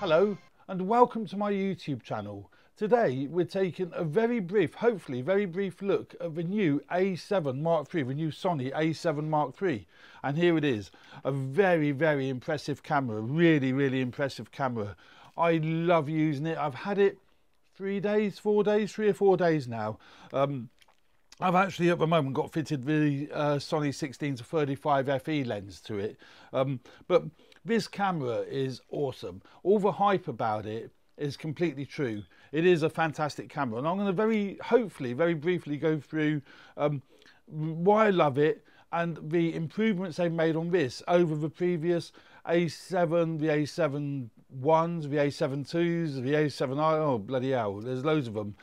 Hello and welcome to my YouTube channel. Today we're taking a very brief, hopefully very brief look at the new A7 Mark III, the new Sony A7 Mark III. And here it is, a very impressive camera, really impressive camera. I love using it. I've had it 3 or 4 days now. I've actually at the moment got fitted the Sony 16-35 FE lens to it, but this camera is awesome. All the hype about it is completely true. It is a fantastic camera, and I'm going to hopefully very briefly go through why I love it and the improvements they've made on this over the previous A7, the A7i's, the A7ii's, the A7i. Oh bloody hell, there's loads of them.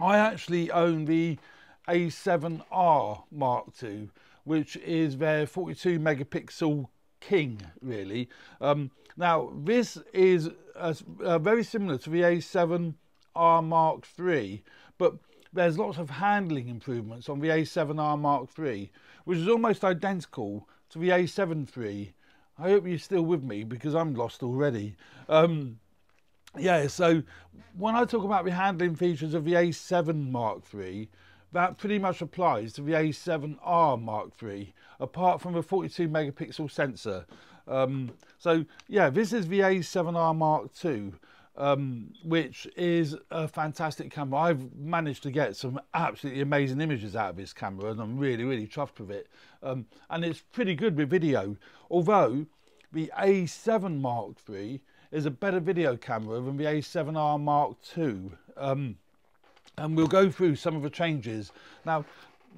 I actually own the A7R Mark II, which is their 42 megapixel king, really. Now this is very similar to the A7R Mark III, but there's lots of handling improvements on the A7R Mark III, which is almost identical to the A7 III. I hope you're still with me because I'm lost already. Yeah, so when I talk about the handling features of the A7 Mark III, that pretty much applies to the A7R Mark III, apart from the 42 megapixel sensor. So yeah, this is the A7R Mark II, which is a fantastic camera. I've managed to get some absolutely amazing images out of this camera, and I'm really chuffed with it. And it's pretty good with video, although the A7 Mark III is a better video camera than the A7R Mark II. And we'll go through some of the changes. Now,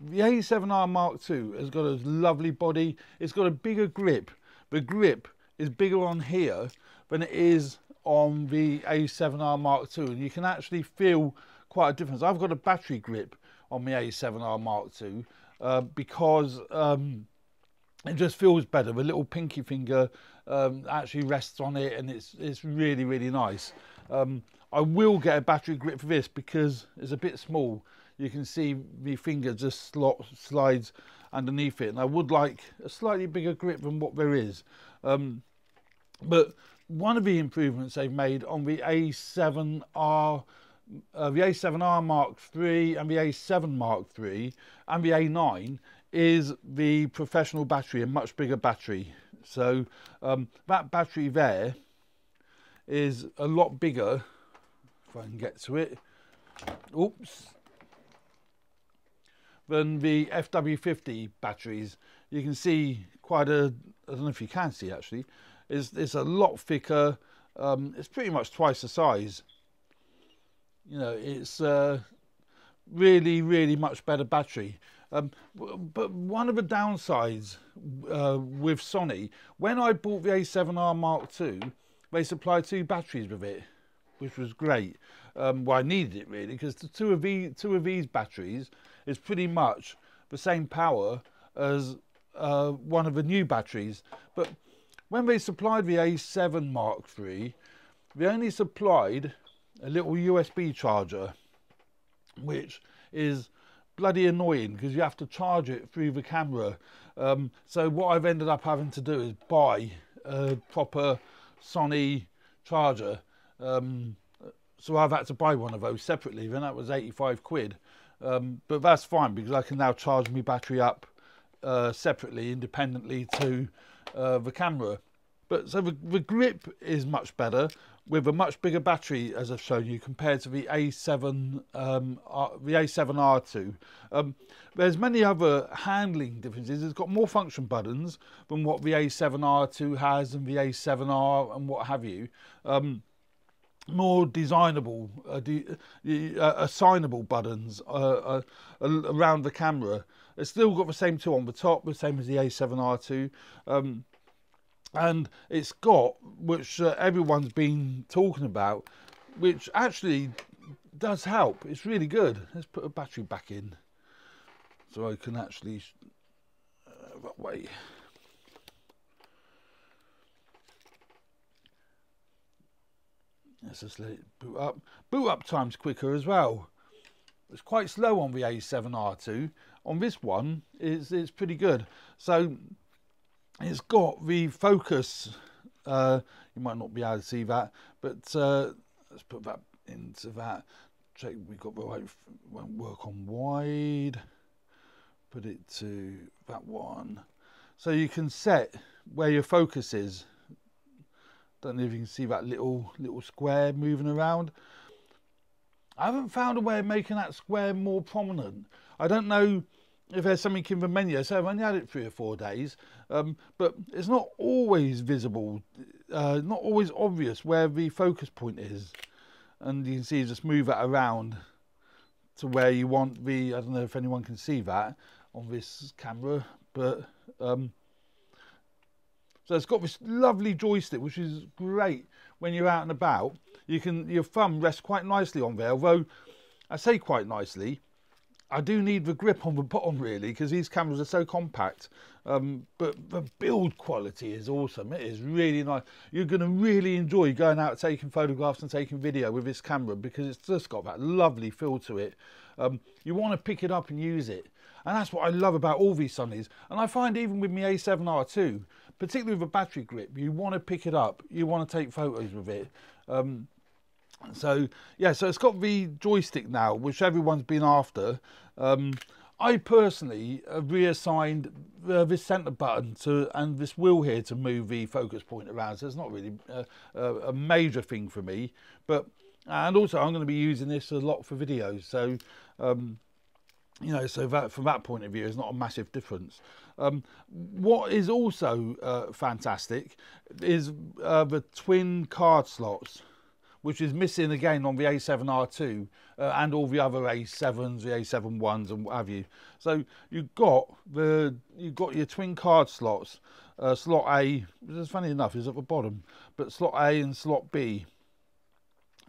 the A7R Mark II has got a lovely body. It's got a bigger grip. The grip is bigger on here than it is on the A7R Mark II. And you can actually feel quite a difference. I've got a battery grip on the A7R Mark II because it just feels better. The little pinky finger actually rests on it, and it's really nice. I will get a battery grip for this because it's a bit small. You can see the finger just slides underneath it, and I would like a slightly bigger grip than what there is. But one of the improvements they've made on the A7R Mark III and the A7 Mark III and the A9 is the professional battery, a much bigger battery. So that battery there is a lot bigger, if I can get to it, oops, than the FW50 batteries. You can see quite a, I don't know if you can see actually, it's a lot thicker. It's pretty much twice the size. You know, it's really much better battery. But one of the downsides with Sony, when I bought the A7R Mark II, they supplied 2 batteries with it, which was great. Well, I needed it really, because the two of these batteries is pretty much the same power as one of the new batteries. But when they supplied the A7 Mark III, they only supplied a little USB charger, which is bloody annoying because you have to charge it through the camera. So what I've ended up having to do is buy a proper Sony charger. So I've had to buy one of those separately, then that was 85 quid. But that's fine because I can now charge my battery up separately, independently to the camera. But so the grip is much better with a much bigger battery, as I've shown you, compared to the A7R II. There's many other handling differences. It's got more function buttons than what the A7R II has and the A7R and what have you. More designable, assignable buttons around the camera. It's still got the same 2 on the top, the same as the A7R II. And it's got, which everyone's been talking about, which actually does help. It's really good. Let's put a battery back in so I can actually that way. Let's just let it boot up. Boot up time's quicker as well. It's quite slow on the A7R II. On this one, it's pretty good. So it's got the focus You might not be able to see that, but let's put that into that. Check we got the right, won't work on wide. Put it to that one. So you can set where your focus is. Don't know if you can see that little square moving around. I haven't found a way of making that square more prominent. I don't know if there's something in the menu. So I've only had it 3 or 4 days, but it's not always visible, not always obvious where the focus point is. And you can see, just move that around to where you want the, I don't know if anyone can see that on this camera, but so it's got this lovely joystick, which is great when you're out and about. Your thumb rests quite nicely on there, although I say quite nicely, I do need the grip on the bottom really, because these cameras are so compact. But the build quality is awesome. It is really nice. You're going to really enjoy going out taking photographs and taking video with this camera, because it's just got that lovely feel to it. You want to pick it up and use it, and that's what I love about all these Sonys. And I find even with my A7R II, particularly with a battery grip, you want to pick it up, you want to take photos with it. So yeah, so it's got the joystick now, which everyone's been after. I personally have reassigned this centre button and this wheel here to move the focus point around, so it's not really a major thing for me. But and also I'm going to be using this a lot for videos, so you know, so that from that point of view is not a massive difference. What is also fantastic is the twin card slots, which is missing again on the A7R II and all the other A7s, the A7 Is and what have you. So you've got your twin card slots, slot A, which is funny enough is at the bottom, but slot A and slot B.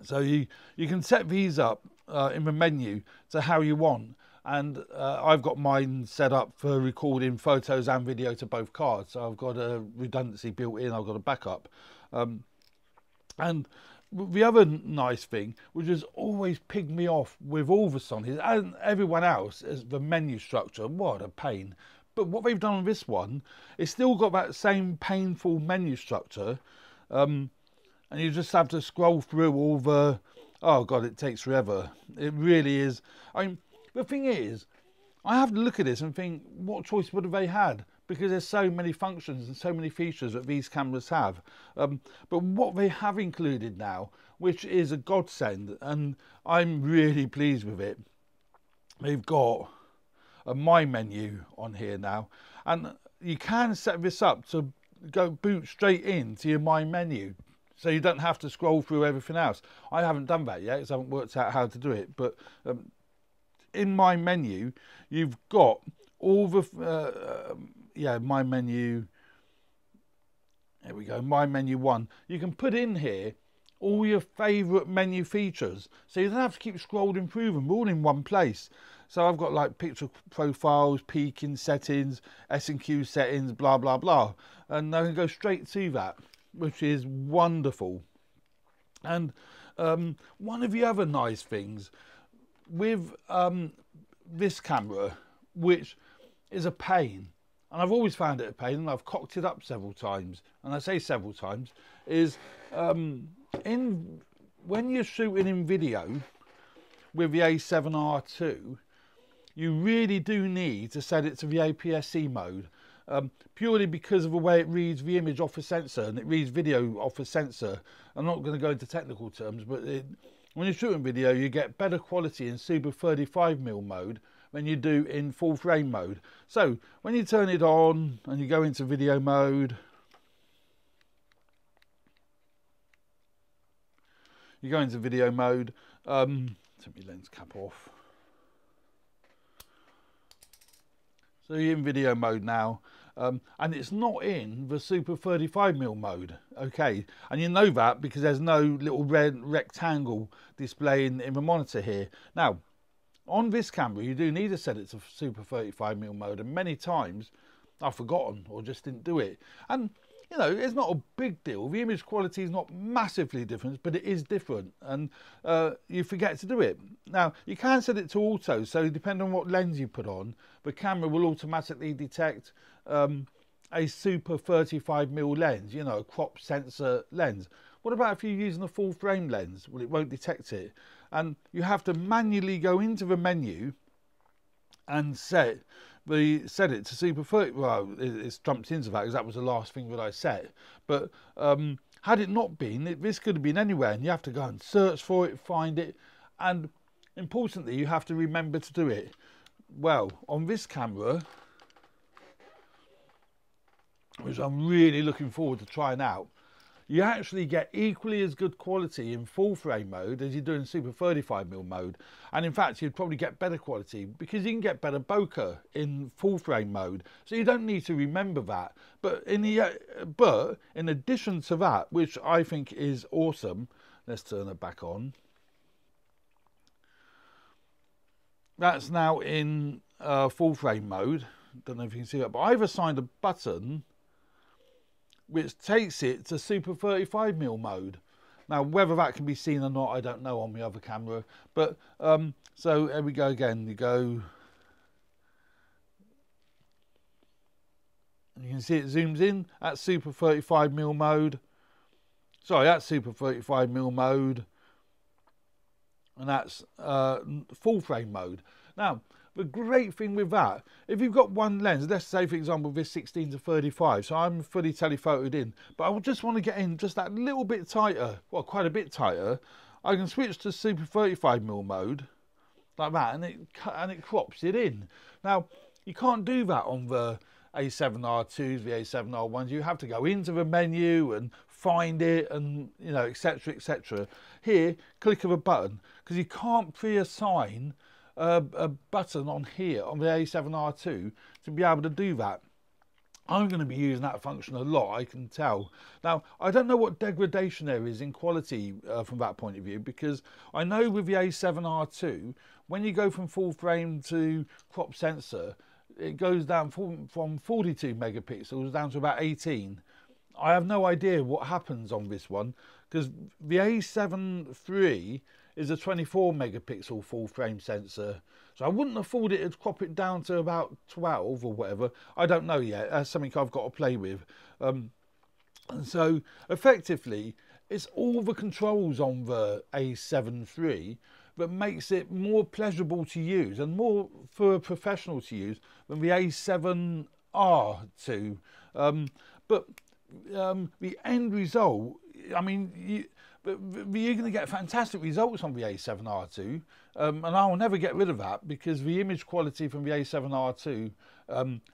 So you can set these up in the menu to how you want. And I've got mine set up for recording photos and video to both cards. So I've got a redundancy built in, I've got a backup. And the other nice thing, which has always pigged me off with all the Sonys and everyone else, is the menu structure. What a pain. But what they've done on this one, it's still got that same painful menu structure. And you just have to scroll through all the, oh God, it takes forever. It really is. I mean, the thing is, I have to look at this and think, what choice would have they had? Because there's so many functions and so many features that these cameras have. But what they have included now, which is a godsend, and I'm really pleased with it, they've got a My menu on here now, and you can set this up to go boot straight into your My menu, so you don't have to scroll through everything else. I haven't done that yet because I haven't worked out how to do it, but in My menu, you've got all the yeah, My menu. There we go, My menu 1. You can put in here all your favourite menu features, so you don't have to keep scrolling through them, all in one place. So I've got like picture profiles, peaking settings, S&Q settings, blah blah blah, and I can go straight to that, which is wonderful. And one of the other nice things with this camera, which is a pain, and I've always found it a pain, and I've cocked it up several times, and I say several times, is when you're shooting in video with the A7R II, you really do need to set it to the APS-C mode, purely because of the way it reads the image off a sensor, and it reads video off a sensor. I'm not going to go into technical terms, but when you're shooting video, you get better quality in Super 35mm mode than you do in full frame mode. So when you turn it on and you go into video mode, take my lens cap off. So you're in video mode now, and it's not in the Super 35mm mode, okay? And you know that because there's no little red rectangle displaying in the monitor here. Now, on this camera, you do need to set it to Super 35mm mode, and many times I've forgotten or just didn't do it. And you know, it's not a big deal. The image quality is not massively different, but it is different, and you forget to do it. Now, you can set it to auto, so depending on what lens you put on, the camera will automatically detect a super 35mm lens, you know, a crop sensor lens. What about if you're using a full frame lens? Well, it won't detect it. And you have to manually go into the menu and set it to super 30. Well, it's jumped into that because that was the last thing that I set. But had it not been, this could have been anywhere, and you have to go and search for it, find it, and importantly, you have to remember to do it. Well, on this camera, which I'm really looking forward to trying out, you actually get equally as good quality in full frame mode as you do in super 35mm mode, and in fact you'd probably get better quality because you can get better bokeh in full frame mode, so you don't need to remember that. But in addition to that, which I think is awesome, let's turn it back on. That's now in full frame mode. Don't know if you can see that, but I've assigned a button which takes it to super 35mm mode. Now, whether that can be seen or not, I don't know on the other camera. But so here we go again. You go, you can see it zooms in at super 35mm mode. Sorry, that's super 35mm mode, and that's full frame mode. Now, the great thing with that, if you've got one lens, let's say for example this 16 to 35, so I'm fully telephotoed in, but I would just want to get in just that little bit tighter, well, quite a bit tighter, I can switch to super 35mm mode like that, and it crops it in. Now, you can't do that on the A7R2s, the A7R1s. You have to go into the menu and find it, and you know, etc, etc. Here, click of a button, because you can't pre-assign a button on here on the A7R2 to be able to do that. I'm going to be using that function a lot, I can tell. Now, I don't know what degradation there is in quality from that point of view, because I know with the A7R2, when you go from full frame to crop sensor, it goes down from 42 megapixels down to about 18. I have no idea what happens on this one, because the A7 III is a 24 megapixel full frame sensor, so I wouldn't have thought it to crop it down to about 12 or whatever. I don't know yet. That's something I've got to play with. And so effectively, it's all the controls on the A7 III that makes it more pleasurable to use and more for a professional to use than the A7R2. But the end result, I mean, you're going to get fantastic results on the A7R2, and I will never get rid of that, because the image quality from the A7R2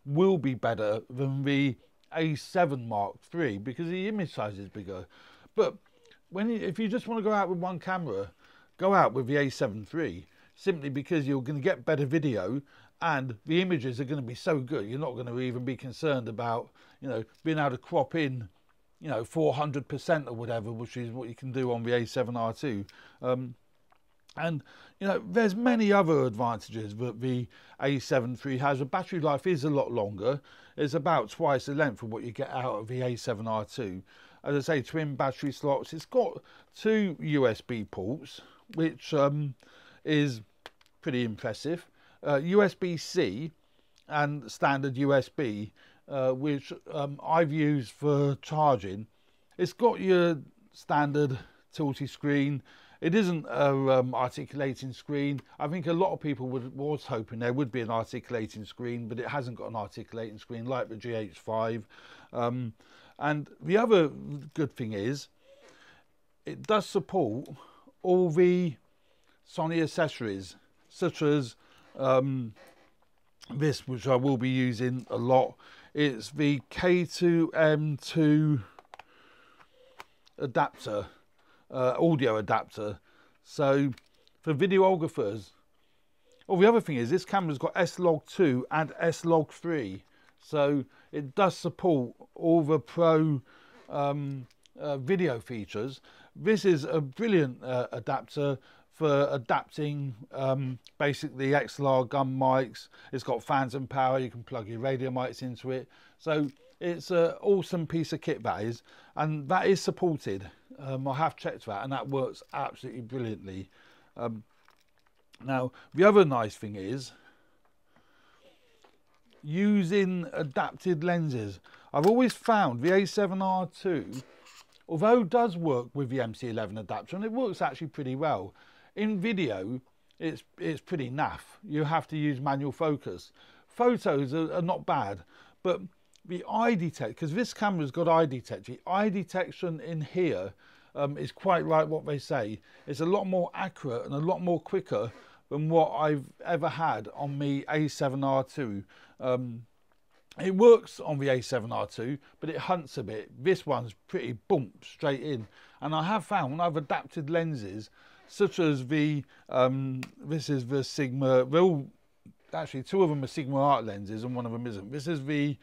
will be better than the A7 Mark III because the image size is bigger. But if you just want to go out with one camera, go out with the A7 III, simply because you're going to get better video and the images are going to be so good, you're not going to even be concerned about, you know, being able to crop in, you know, 400% or whatever, which is what you can do on the A7R2. And, you know, there's many other advantages that the A7 III has. The battery life is a lot longer. It's about twice the length of what you get out of the A7R2. As I say, twin battery slots. It's got 2 USB ports, which is pretty impressive. USB-C and standard USB, which I've used for charging. It's got your standard tilty screen. It isn't an articulating screen. I think a lot of people was hoping there would be an articulating screen, but it hasn't got an articulating screen like the GH5. And the other good thing is it does support all the Sony accessories, such as this, which I will be using a lot. It's the K2M2 adapter, audio adapter. So for videographers. Oh, the other thing is this camera's got S-Log2 and S-Log3, so it does support all the pro video features. This is a brilliant adapter for adapting basically XLR gun mics. It's got fans and power. You can plug your radio mics into it. So it's an awesome piece of kit, that is, and that is supported. I have checked that, and that works absolutely brilliantly. Now, the other nice thing is using adapted lenses. I've always found the A7R2, although it does work with the MC11 adapter, and it works actually pretty well, in video it's pretty naff. You have to use manual focus. Photos are not bad, but the eye detection, because this camera's got eye detection, the eye detection in here is quite right what they say. It's a lot more accurate and a lot more quicker than what I've ever had on the A7R2. It works on the A7R2, but it hunts a bit. This one's pretty bump straight in. And I have found when I've adapted lenses, such as the, this is the Sigma, well, actually two of them are Sigma art lenses and one of them isn't. This is the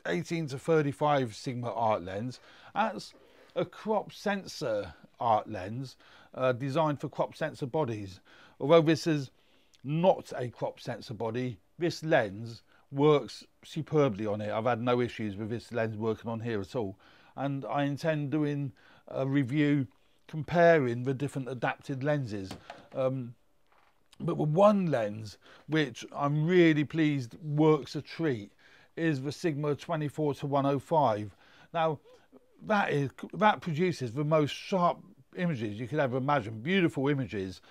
18 to 35 Sigma art lens. That's a crop sensor art lens designed for crop sensor bodies. Although this is not a crop sensor body, this lens works superbly on it. I've had no issues with this lens working on here at all, and I intend doing a review comparing the different adapted lenses. But the one lens which I'm really pleased works a treat is the Sigma 24 to 105. Now that produces the most sharp images you could ever imagine, beautiful images,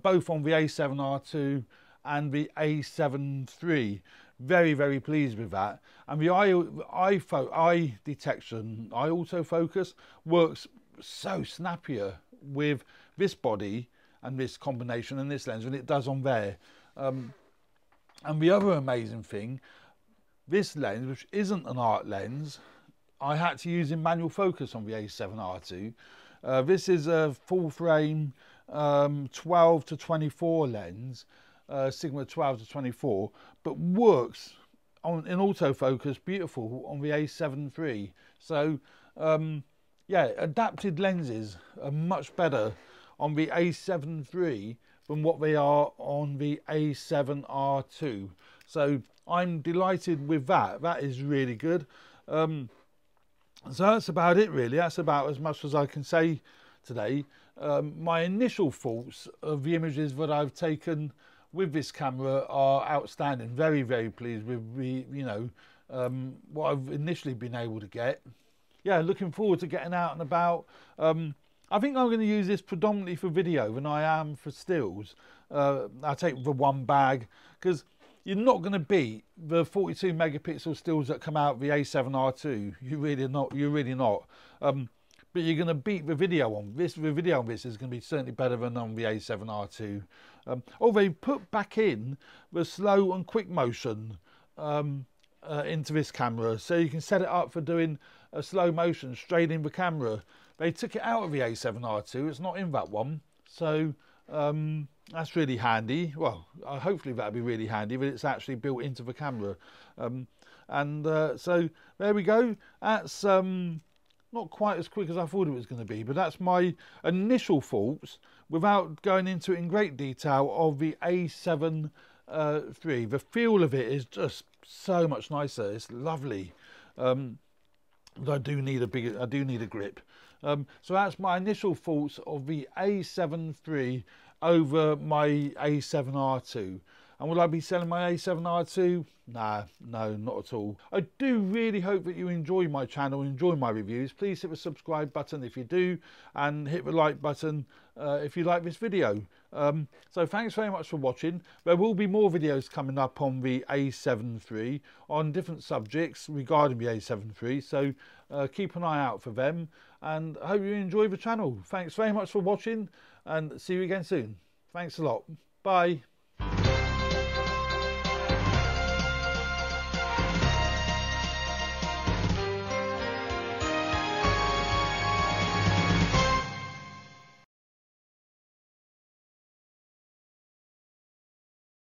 both on the A7R2 and the A7 III. Very pleased with that. And the eye detection, eye autofocus, works so snappier with this body and this combination and this lens than it does on there. And the other amazing thing, this lens, which isn't an art lens, I had to use in manual focus on the A7R2. This is a full frame 12 to 24 lens, Sigma 12 to 24, but works in autofocus beautiful on the A7 III. So yeah, adapted lenses are much better on the A7 III than what they are on the A7R2. So I'm delighted with that. That is really good. So that's about it really. That's about as much as I can say today. My initial thoughts of the images that I've taken with this camera are outstanding. Very pleased with the, you know, what I've initially been able to get. Yeah, looking forward to getting out and about. I think I'm going to use this predominantly for video than I am for stills. I take the one bag because you're not going to beat the 42 megapixel stills that come out of the A7R2. You're really not. But you're going to beat the video on this. The video on this is going to be certainly better than on the A7R2. Although they put back in the slow and quick motion into this camera, so you can set it up for doing a slow motion straight in the camera. They took it out of the A7R2. It's not in that one, so that's really handy. Well, hopefully that'll be really handy, but it's actually built into the camera. So there we go. That's not quite as quick as I thought it was going to be, but that's my initial thoughts without going into it in great detail of the A7 III. The feel of it is just so much nicer. It's lovely. But I do need a grip. So that's my initial thoughts of the A7 III over my A7R2. And will I be selling my A7R2? Nah, no, not at all. I do really hope that you enjoy my channel, enjoy my reviews. Please hit the subscribe button if you do, and hit the like button if you like this video. So thanks very much for watching. There will be more videos coming up on the A7 III on different subjects regarding the A7 III. So keep an eye out for them, and I hope you enjoy the channel. Thanks very much for watching, and see you again soon. Thanks a lot. Bye.